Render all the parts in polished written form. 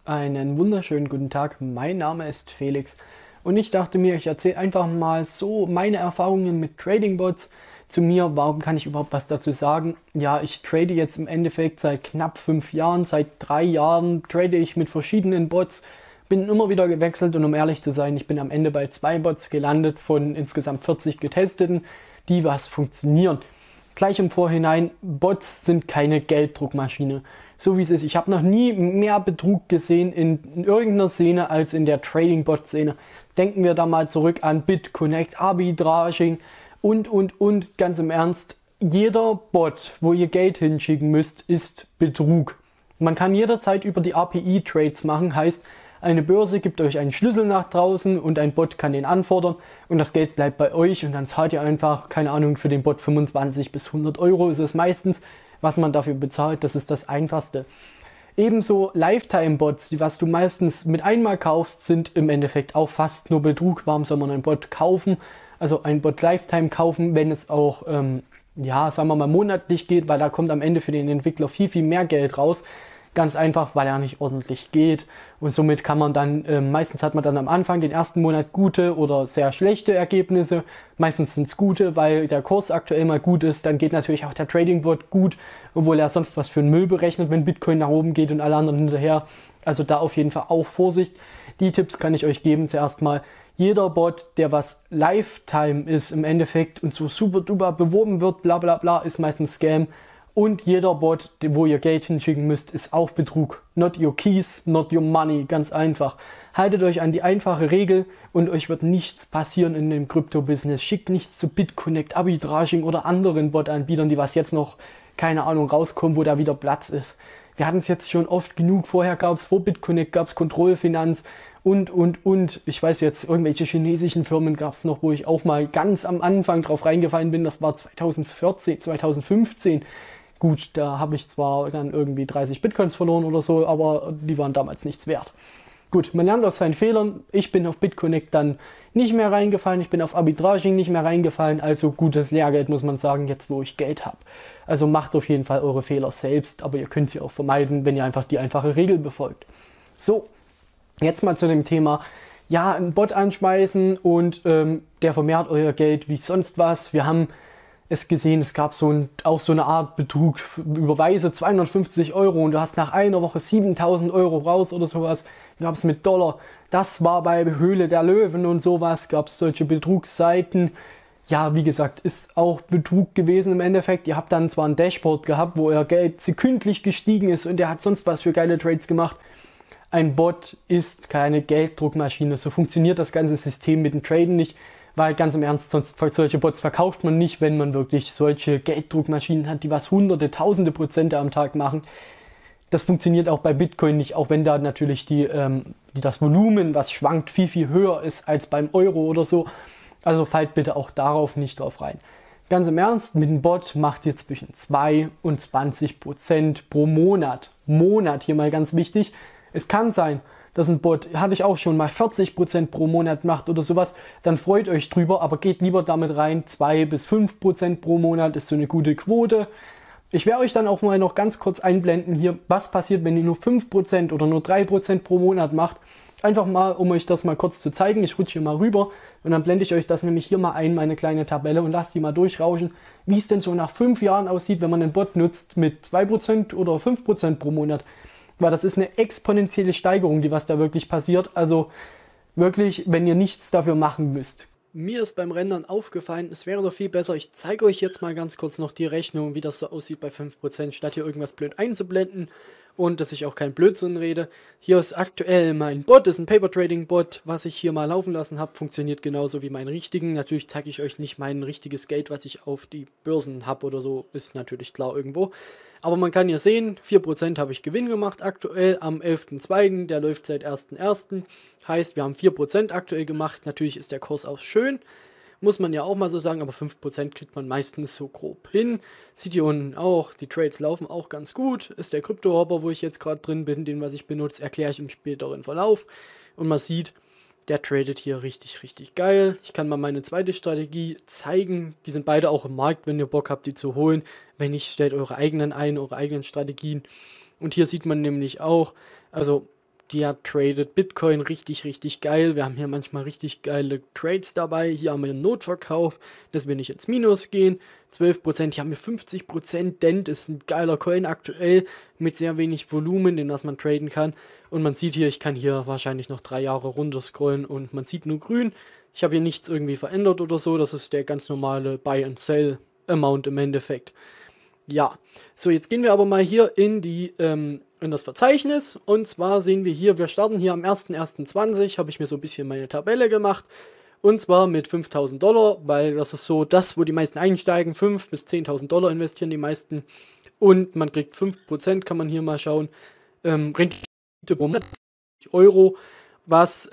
Einen wunderschönen guten Tag, mein Name ist Felix und ich dachte mir, ich erzähle einfach mal so meine Erfahrungen mit Trading Bots. Zu mir, warum kann ich überhaupt was dazu sagen? Ja, ich trade jetzt im Endeffekt seit knapp 5 Jahren, seit 3 Jahren trade ich mit verschiedenen Bots, bin immer wieder gewechselt und um ehrlich zu sein, ich bin am Ende bei 2 Bots gelandet von insgesamt 40 getesteten, die was funktionieren. Gleich im Vorhinein, Bots sind keine Gelddruckmaschine. So wie es ist. Ich habe noch nie mehr Betrug gesehen in irgendeiner Szene als in der Trading-Bot-Szene. Denken wir da mal zurück an BitConnect, Arbitraging und. Ganz im Ernst, jeder Bot, wo ihr Geld hinschicken müsst, ist Betrug. Man kann jederzeit über die API-Trades machen, heißt, eine Börse gibt euch einen Schlüssel nach draußen und ein Bot kann den anfordern und das Geld bleibt bei euch und dann zahlt ihr einfach, keine Ahnung, für den Bot 25 bis 100 Euro ist es meistens, was man dafür bezahlt, das ist das Einfachste. Ebenso Lifetime-Bots, die was du meistens mit einmal kaufst, sind im Endeffekt auch fast nur Betrug. Warum soll man einen Bot kaufen? Also einen Bot Lifetime kaufen, wenn es auch, sagen wir mal monatlich geht, weil da kommt am Ende für den Entwickler viel mehr Geld raus. Ganz einfach, weil er nicht ordentlich geht und somit kann man dann, meistens hat man dann am Anfang den ersten Monat gute oder sehr schlechte Ergebnisse. Meistens sind es gute, weil der Kurs aktuell mal gut ist. Dann geht natürlich auch der Trading Bot gut, obwohl er sonst was für einen Müll berechnet, wenn Bitcoin nach oben geht und alle anderen hinterher. Also da auf jeden Fall auch Vorsicht. Die Tipps kann ich euch geben. Zuerst mal, jeder Bot, der was Lifetime ist im Endeffekt und so super duper beworben wird, bla bla bla, ist meistens Scam. Und jeder Bot, wo ihr Geld hinschicken müsst, ist auch Betrug. Not your keys, not your money. Ganz einfach. Haltet euch an die einfache Regel und euch wird nichts passieren in dem Krypto-Business. Schickt nichts zu BitConnect, Arbitraging oder anderen Bot-Anbietern, die was jetzt noch, keine Ahnung, rauskommen, wo da wieder Platz ist. Wir hatten es jetzt schon oft genug. Vorher gab es vor BitConnect, gab es Kontrollfinanz und. Ich weiß jetzt, irgendwelche chinesischen Firmen gab es noch, wo ich auch mal ganz am Anfang drauf reingefallen bin. Das war 2014, 2015. Gut, da habe ich zwar dann irgendwie 30 Bitcoins verloren oder so, aber die waren damals nichts wert. Gut, man lernt aus seinen Fehlern. Ich bin auf BitConnect dann nicht mehr reingefallen, ich bin auf Arbitraging nicht mehr reingefallen, also gutes Lehrgeld muss man sagen, jetzt wo ich Geld habe. Also macht auf jeden Fall eure Fehler selbst, aber ihr könnt sie auch vermeiden, wenn ihr einfach die einfache Regel befolgt. So, jetzt mal zu dem Thema, ja, einen Bot anschmeißen und der vermehrt euer Geld wie sonst was. Wir haben es gesehen, es gab auch so eine Art Betrug, überweise 250 Euro und du hast nach einer Woche 7.000 Euro raus oder sowas, gab es mit Dollar. Das war bei Höhle der Löwen und sowas, gab es solche Betrugsseiten. Ja, wie gesagt, ist auch Betrug gewesen im Endeffekt. Ihr habt dann zwar ein Dashboard gehabt, wo euer Geld sekündlich gestiegen ist und der hat sonst was für geile Trades gemacht. Ein Bot ist keine Gelddruckmaschine, so funktioniert das ganze System mit dem Traden nicht. Weil ganz im Ernst, sonst solche Bots verkauft man nicht, wenn man wirklich solche Gelddruckmaschinen hat, die was hunderte, tausende Prozente am Tag machen. Das funktioniert auch bei Bitcoin nicht, auch wenn da natürlich das Volumen, was schwankt, viel höher ist als beim Euro oder so. Also fallt bitte auch darauf nicht drauf rein. Ganz im Ernst, mit dem Bot macht ihr zwischen 2 und 20% pro Monat. Monat, hier mal ganz wichtig. Es kann sein, dass ein Bot, hatte ich auch schon mal, 40% pro Monat macht oder sowas, dann freut euch drüber, aber geht lieber damit rein, 2 bis 5% pro Monat ist so eine gute Quote. Ich werde euch dann auch mal noch ganz kurz einblenden hier, was passiert, wenn ihr nur 5% oder nur 3% pro Monat macht. Einfach mal, um euch das mal kurz zu zeigen, ich rutsche hier mal rüber und dann blende ich euch das nämlich hier mal ein, meine kleine Tabelle und lasst die mal durchrauschen, wie es denn so nach 5 Jahren aussieht, wenn man einen Bot nutzt mit 2% oder 5% pro Monat. Weil das ist eine exponentielle Steigerung, die was da wirklich passiert. Also wirklich, wenn ihr nichts dafür machen müsst. Mir ist beim Rendern aufgefallen, es wäre doch viel besser, ich zeige euch jetzt mal ganz kurz noch die Rechnung, wie das so aussieht bei 5%, statt hier irgendwas blöd einzublenden und dass ich auch kein Blödsinn rede. Hier ist aktuell mein Bot, ist ein Paper Trading Bot, was ich hier mal laufen lassen habe, funktioniert genauso wie meinen richtigen. Natürlich zeige ich euch nicht mein richtiges Geld, was ich auf die Börsen habe oder so, ist natürlich klar irgendwo. Aber man kann hier sehen, 4% habe ich Gewinn gemacht aktuell am 11.02., der läuft seit 1.01. Heißt, wir haben 4% aktuell gemacht. Natürlich ist der Kurs auch schön, muss man ja auch mal so sagen, aber 5% kriegt man meistens so grob hin. Sieht hier unten auch, die Trades laufen auch ganz gut. Ist der Krypto-Hopper, wo ich jetzt gerade drin bin, den was ich benutze, erkläre ich im späteren Verlauf. Und man sieht, der tradet hier richtig geil. Ich kann mal meine zweite Strategie zeigen. Die sind beide auch im Markt, wenn ihr Bock habt, die zu holen. Wenn nicht, stellt eure eigenen ein, eure eigenen Strategien. Und hier sieht man nämlich auch, also der tradet Bitcoin richtig, richtig geil. Wir haben hier manchmal richtig geile Trades dabei. Hier haben wir einen Notverkauf, dass wir nicht ins Minus gehen. 12%, hier haben wir 50%. Dent ist ein geiler Coin aktuell mit sehr wenig Volumen, den was man traden kann. Und man sieht hier, ich kann hier wahrscheinlich noch 3 Jahre runter scrollen und man sieht nur grün. Ich habe hier nichts irgendwie verändert oder so. Das ist der ganz normale Buy and Sell Amount im Endeffekt. Ja, so jetzt gehen wir aber mal hier in das Verzeichnis, und zwar sehen wir hier, wir starten hier am 1.1.20, habe ich mir so ein bisschen meine Tabelle gemacht, und zwar mit 5.000 $, weil das ist so das, wo die meisten einsteigen, 5.000 bis 10.000 $ investieren die meisten, und man kriegt 5%, kann man hier mal schauen, Rendite pro Monat, Euro, was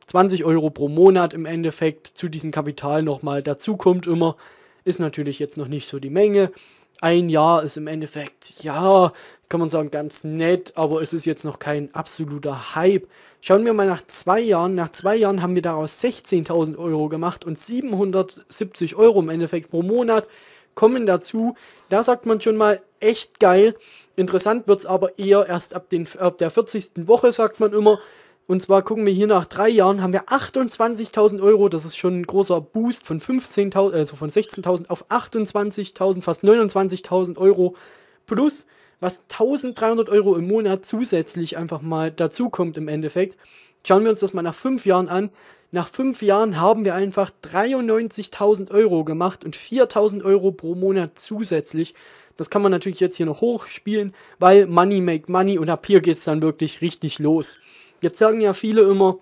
20 € pro Monat im Endeffekt zu diesem Kapital nochmal dazu kommt immer, ist natürlich jetzt noch nicht so die Menge. Ein Jahr ist im Endeffekt, ja, kann man sagen, ganz nett, aber es ist jetzt noch kein absoluter Hype. Schauen wir mal nach 2 Jahren. Nach 2 Jahren haben wir daraus 16.000 € gemacht und 770 € im Endeffekt pro Monat kommen dazu. Da sagt man schon mal, echt geil. Interessant wird es aber eher erst ab der 40. Woche, sagt man immer. Und zwar gucken wir hier nach 3 Jahren, haben wir 28.000 €. Das ist schon ein großer Boost von 15.000, also von 16.000 auf 28.000, fast 29.000 € plus, was 1.300 € im Monat zusätzlich einfach mal dazu kommt im Endeffekt. Schauen wir uns das mal nach 5 Jahren an. Nach 5 Jahren haben wir einfach 93.000 € gemacht und 4.000 € pro Monat zusätzlich. Das kann man natürlich jetzt hier noch hochspielen, weil Money make money, und ab hier geht es dann wirklich richtig los. Jetzt sagen ja viele immer,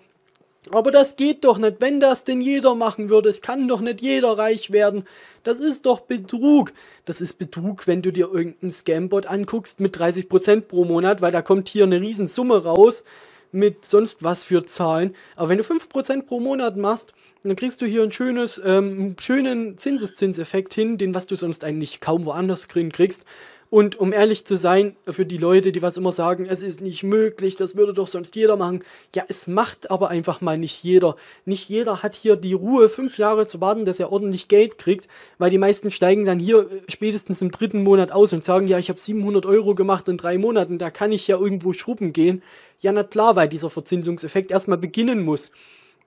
aber das geht doch nicht, wenn das denn jeder machen würde, es kann doch nicht jeder reich werden, das ist doch Betrug. Das ist Betrug, wenn du dir irgendeinen Scambot anguckst mit 30% pro Monat, weil da kommt hier eine Riesensumme raus mit sonst was für Zahlen. Aber wenn du 5% pro Monat machst, dann kriegst du hier einen schönen Zinseszinseffekt hin, den was du sonst eigentlich kaum woanders kriegst. Und um ehrlich zu sein, für die Leute, die was immer sagen, es ist nicht möglich, das würde doch sonst jeder machen. Ja, es macht aber einfach mal nicht jeder. Nicht jeder hat hier die Ruhe, 5 Jahre zu warten, dass er ordentlich Geld kriegt, weil die meisten steigen dann hier spätestens im 3. Monat aus und sagen, ja, ich habe 700 € gemacht in 3 Monaten, da kann ich ja irgendwo schrubben gehen. Ja, na klar, weil dieser Verzinsungseffekt erstmal beginnen muss.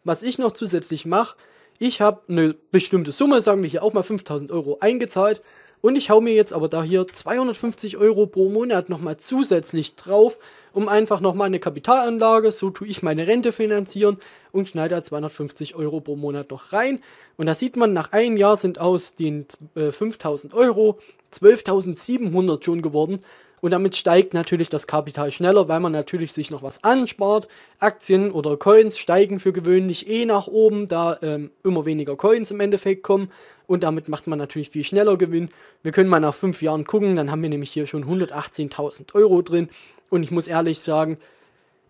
Was ich noch zusätzlich mache, ich habe eine bestimmte Summe, sagen wir hier auch mal 5.000 € eingezahlt, und ich hau mir jetzt aber da hier 250 € pro Monat nochmal zusätzlich drauf, um einfach nochmal eine Kapitalanlage, so tue ich meine Rente finanzieren, und schneide da 250 € pro Monat noch rein. Und da sieht man, nach einem Jahr sind aus den 5.000 € 12.700 schon geworden. Und damit steigt natürlich das Kapital schneller, weil man natürlich sich noch was anspart. Aktien oder Coins steigen für gewöhnlich nach oben, da immer weniger Coins im Endeffekt kommen. Und damit macht man natürlich viel schneller Gewinn. Wir können mal nach 5 Jahren gucken, dann haben wir nämlich hier schon 118.000 € drin. Und ich muss ehrlich sagen,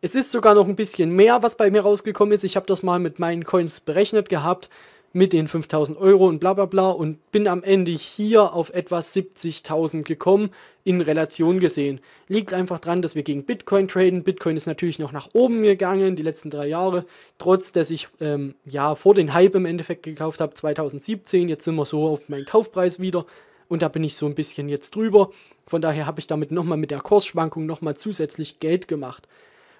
es ist sogar noch ein bisschen mehr, was bei mir rausgekommen ist. Ich habe das mal mit meinen Coins berechnet gehabt, mit den 5.000 € und bla bla bla, und bin am Ende hier auf etwa 70.000 gekommen, in Relation gesehen. Liegt einfach dran, dass wir gegen Bitcoin traden. Bitcoin ist natürlich noch nach oben gegangen, die letzten 3 Jahre, trotz dass ich vor den Hype im Endeffekt gekauft habe, 2017, jetzt sind wir so auf meinen Kaufpreis wieder, und da bin ich so ein bisschen jetzt drüber. Von daher habe ich damit nochmal mit der Kursschwankung nochmal zusätzlich Geld gemacht.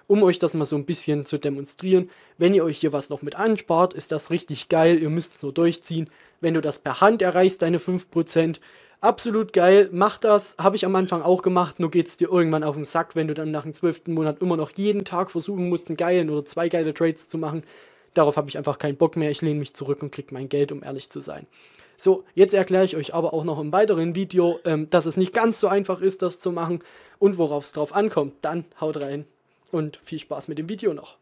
Um euch das mal so ein bisschen zu demonstrieren, wenn ihr euch hier was noch mit anspart, ist das richtig geil, ihr müsst es nur durchziehen. Wenn du das per Hand erreichst, deine 5%, absolut geil, mach das, habe ich am Anfang auch gemacht, nur geht es dir irgendwann auf den Sack, wenn du dann nach dem 12. Monat immer noch jeden Tag versuchen musst, einen geilen oder 2 geile Trades zu machen. Darauf habe ich einfach keinen Bock mehr, ich lehne mich zurück und kriege mein Geld, um ehrlich zu sein. So, jetzt erkläre ich euch aber auch noch im weiteren Video, dass es nicht ganz so einfach ist, das zu machen und worauf es drauf ankommt. Dann haut rein und viel Spaß mit dem Video noch.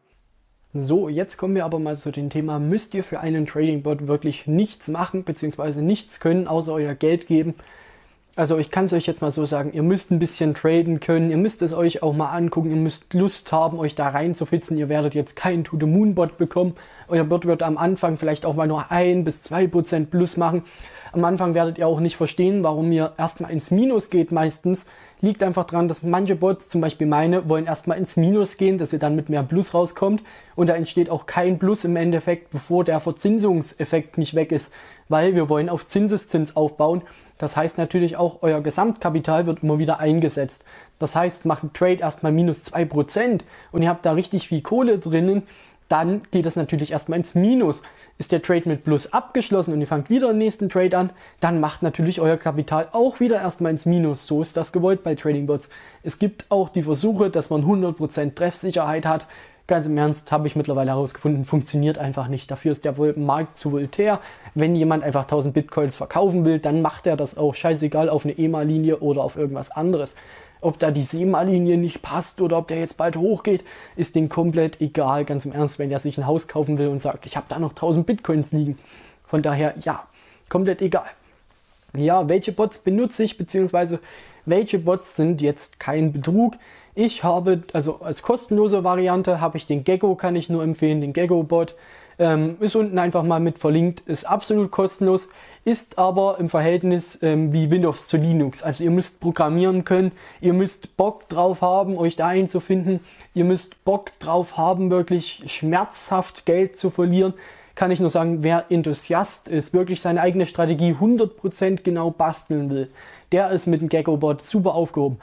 So, jetzt kommen wir aber mal zu dem Thema, müsst ihr für einen Trading Bot wirklich nichts machen, beziehungsweise nichts können, außer euer Geld geben. Also ich kann es euch jetzt mal so sagen, ihr müsst ein bisschen traden können, ihr müsst es euch auch mal angucken, ihr müsst Lust haben, euch da reinzufitzen. Ihr werdet jetzt keinen To-the-Moon-Bot bekommen. Euer Bot wird am Anfang vielleicht auch mal nur 1 bis 2% plus machen. Am Anfang werdet ihr auch nicht verstehen, warum ihr erstmal ins Minus geht meistens. Liegt einfach daran, dass manche Bots, zum Beispiel meine, wollen erstmal ins Minus gehen, dass ihr dann mit mehr Plus rauskommt. Und da entsteht auch kein Plus im Endeffekt, bevor der Verzinsungseffekt nicht weg ist. weil wir wollen auf Zinseszins aufbauen. Das heißt natürlich auch, euer Gesamtkapital wird immer wieder eingesetzt. Das heißt, macht ein Trade erstmal minus 2% und ihr habt da richtig viel Kohle drinnen, dann geht es natürlich erstmal ins Minus. Ist der Trade mit Plus abgeschlossen und ihr fangt wieder den nächsten Trade an, dann macht natürlich euer Kapital auch wieder erstmal ins Minus. So ist das gewollt bei Trading Bots. Es gibt auch die Versuche, dass man 100% Treffsicherheit hat. Ganz im Ernst, habe ich mittlerweile herausgefunden, funktioniert einfach nicht. Dafür ist der Markt zu vultär. Wenn jemand einfach 1000 Bitcoins verkaufen will, dann macht er das auch. Scheißegal, auf eine EMA-Linie oder auf irgendwas anderes. Ob da die SEMA-Linie nicht passt oder ob der jetzt bald hochgeht, ist denen komplett egal. Ganz im Ernst, wenn er sich ein Haus kaufen will und sagt, ich habe da noch 1000 Bitcoins liegen. Von daher, ja, komplett egal. Ja, welche Bots benutze ich, beziehungsweise welche Bots sind jetzt kein Betrug? Ich habe, also als kostenlose Variante habe ich den Gecko, kann ich nur empfehlen, den Gecko-Bot. Ist unten einfach mal mit verlinkt, ist absolut kostenlos, ist aber im Verhältnis wie Windows zu Linux. Also ihr müsst programmieren können, ihr müsst Bock drauf haben, euch da einzufinden, ihr müsst Bock drauf haben, wirklich schmerzhaft Geld zu verlieren. Kann ich nur sagen, wer Enthusiast ist, wirklich seine eigene Strategie 100% genau basteln will, der ist mit dem Gecko-Bot super aufgehoben.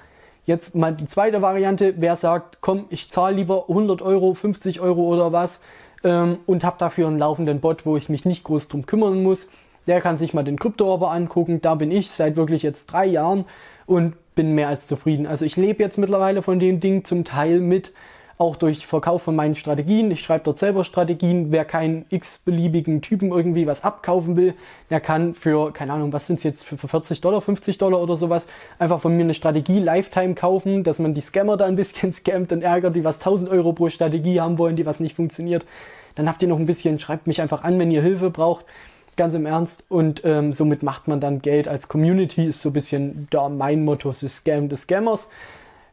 Jetzt mal die zweite Variante, wer sagt, komm, ich zahle lieber 100 Euro, 50 Euro oder was und habe dafür einen laufenden Bot, wo ich mich nicht groß drum kümmern muss. Der kann sich mal den Krypto-Orbiter angucken. Da bin ich seit wirklich jetzt 3 Jahren und bin mehr als zufrieden. Also ich lebe jetzt mittlerweile von dem Ding zum Teil mit, auch durch Verkauf von meinen Strategien. Ich schreibe dort selber Strategien. Wer keinen x-beliebigen Typen irgendwie was abkaufen will, der kann für, keine Ahnung, was sind es jetzt, für $40, $50 oder sowas, einfach von mir eine Strategie Lifetime kaufen, dass man die Scammer da ein bisschen scammt und ärgert, die was 1000 Euro pro Strategie haben wollen, die was nicht funktioniert. Dann habt ihr noch ein bisschen, schreibt mich einfach an, wenn ihr Hilfe braucht. Ganz im Ernst. Und somit macht man dann Geld als Community, ist so ein bisschen da mein Motto, ist Scam des Scammers.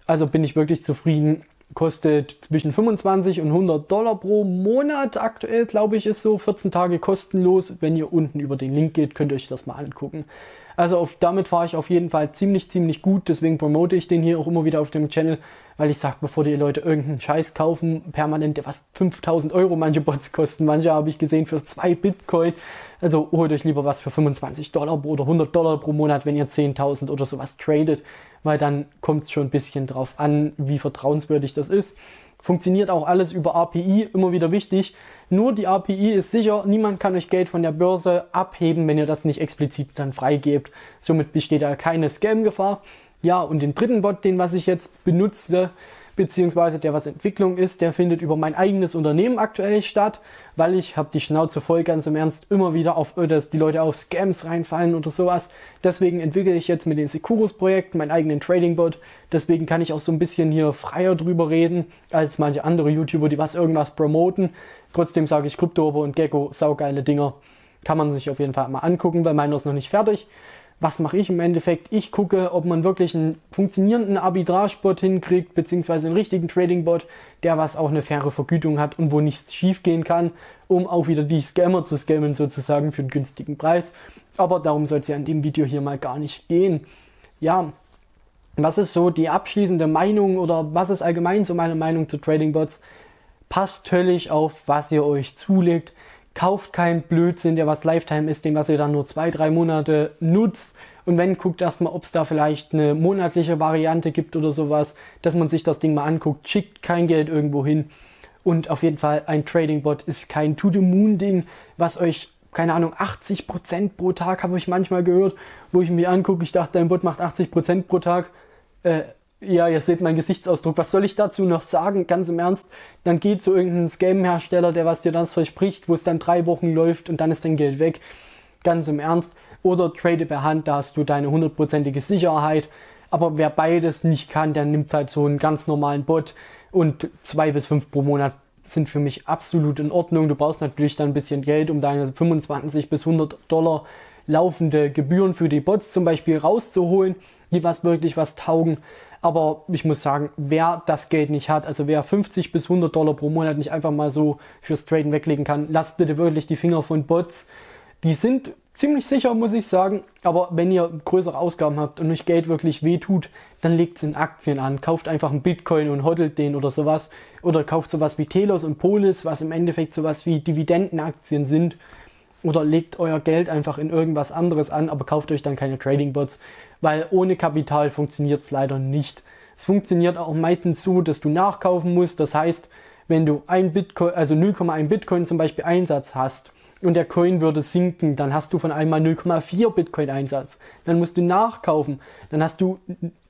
Also bin ich wirklich zufrieden. Kostet zwischen 25 und $100 pro Monat. Aktuell, glaube ich, ist so 14 Tage kostenlos. Wenn ihr unten über den Link geht, könnt ihr euch das mal angucken. Also damit fahre ich auf jeden Fall ziemlich gut. Deswegen promote ich den hier auch immer wieder auf dem Channel, weil ich sage, bevor die Leute irgendeinen Scheiß kaufen, permanent, der fast 5000 Euro manche Bots kosten. Manche habe ich gesehen für 2 Bitcoin. Also holt euch lieber was für $25 oder $100 pro Monat, wenn ihr 10.000 oder sowas tradet, weil dann kommt es schon ein bisschen drauf an, wie vertrauenswürdig das ist. Funktioniert auch alles über API, immer wieder wichtig. Nur die API ist sicher, niemand kann euch Geld von der Börse abheben, wenn ihr das nicht explizit dann freigebt. Somit besteht da keine Scam-Gefahr. Ja, und den dritten Bot, den was ich jetzt benutze, beziehungsweise der was Entwicklung ist, der findet über mein eigenes Unternehmen aktuell statt, weil ich habe die Schnauze voll, ganz im Ernst, immer wieder auf, dass die Leute auf Scams reinfallen oder sowas. Deswegen entwickle ich jetzt mit dem Securus-Projekt meinen eigenen Trading-Bot. Deswegen kann ich auch so ein bisschen hier freier drüber reden, als manche andere YouTuber, die was irgendwas promoten. Trotzdem sage ich, Krypto-Orbiter und Gecko, saugeile Dinger. Kann man sich auf jeden Fall mal angucken, weil meiner ist noch nicht fertig. Was mache ich im Endeffekt? Ich gucke, ob man wirklich einen funktionierenden Arbitrage-Bot hinkriegt, beziehungsweise einen richtigen Trading-Bot, der was auch eine faire Vergütung hat und wo nichts schief gehen kann, um auch wieder die Scammer zu scammen sozusagen für einen günstigen Preis. Aber darum soll es ja in dem Video hier mal gar nicht gehen. Ja, was ist so die abschließende Meinung oder was ist allgemein so meine Meinung zu Trading-Bots? Passt höllisch auf, was ihr euch zulegt. Kauft keinen Blödsinn, der was Lifetime ist, den was ihr dann nur 2-3 Monate nutzt. Und wenn, guckt erstmal, ob es da vielleicht eine monatliche Variante gibt oder sowas, dass man sich das Ding mal anguckt. Schickt kein Geld irgendwo hin. Und auf jeden Fall, ein Trading-Bot ist kein To-the-Moon-Ding, was euch, keine Ahnung, 80% pro Tag habe ich manchmal gehört, wo ich mir angucke, ich dachte, dein Bot macht 80% pro Tag. Ja, ihr seht meinen Gesichtsausdruck. Was soll ich dazu noch sagen? Ganz im Ernst. Dann geht zu irgendeinem Scam-Hersteller, der was dir das verspricht, wo es dann 3 Wochen läuft und dann ist dein Geld weg. Ganz im Ernst. Oder trade per Hand, da hast du deine 100%ige Sicherheit. Aber wer beides nicht kann, der nimmt halt so einen ganz normalen Bot. Und 2 bis 5 pro Monat sind für mich absolut in Ordnung. Du brauchst natürlich dann ein bisschen Geld, um deine 25 bis $100 laufende Gebühren für die Bots zum Beispiel rauszuholen, die was wirklich was taugen. Aber ich muss sagen, wer das Geld nicht hat, also wer 50 bis $100 pro Monat nicht einfach mal so fürs Traden weglegen kann, lasst bitte wirklich die Finger von Bots. Die sind ziemlich sicher, muss ich sagen. Aber wenn ihr größere Ausgaben habt und euch Geld wirklich wehtut, dann legt es in Aktien an. Kauft einfach einen Bitcoin und hodelt den oder sowas. Oder kauft sowas wie Telos und Polis, was im Endeffekt sowas wie Dividendenaktien sind. oder legt euer Geld einfach in irgendwas anderes an, aber kauft euch dann keine Trading Bots, weil ohne Kapital funktioniert es leider nicht. Es funktioniert auch meistens so, dass du nachkaufen musst. Das heißt, wenn du ein Bitcoin, also 0,1 Bitcoin zum Beispiel Einsatz hast und der Coin würde sinken, dann hast du von einmal 0,4 Bitcoin Einsatz. Dann musst du nachkaufen. Dann hast du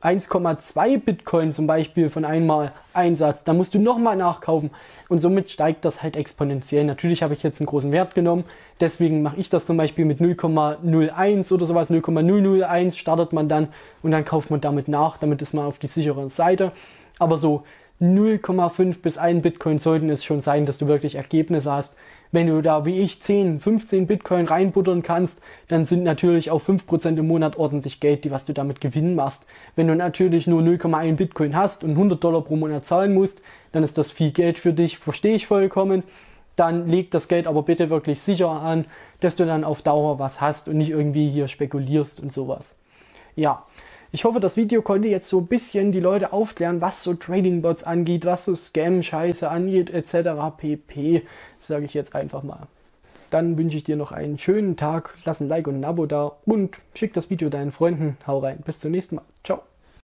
1,2 Bitcoin zum Beispiel von einmal Einsatz. Dann musst du nochmal nachkaufen. Und somit steigt das halt exponentiell. Natürlich habe ich jetzt einen großen Wert genommen. Deswegen mache ich das zum Beispiel mit 0,01 oder sowas. 0,001 startet man dann und dann kauft man damit nach. Damit ist man auf die sichere Seite. Aber so 0,5 bis 1 Bitcoin sollten es schon sein, dass du wirklich Ergebnisse hast. Wenn du da wie ich 10, 15 Bitcoin reinbuttern kannst, dann sind natürlich auch 5% im Monat ordentlich Geld, die was du damit gewinnen machst. Wenn du natürlich nur 0,1 Bitcoin hast und $100 pro Monat zahlen musst, dann ist das viel Geld für dich, verstehe ich vollkommen. Dann leg das Geld aber bitte wirklich sicher an, dass du dann auf Dauer was hast und nicht irgendwie hier spekulierst und sowas. Ja. Ich hoffe, das Video konnte jetzt so ein bisschen die Leute aufklären, was so Trading-Bots angeht, was so Scam-Scheiße angeht, etc. pp. Sage ich jetzt einfach mal. Dann wünsche ich dir noch einen schönen Tag, lass ein Like und ein Abo da und schick das Video deinen Freunden. Hau rein, bis zum nächsten Mal. Ciao.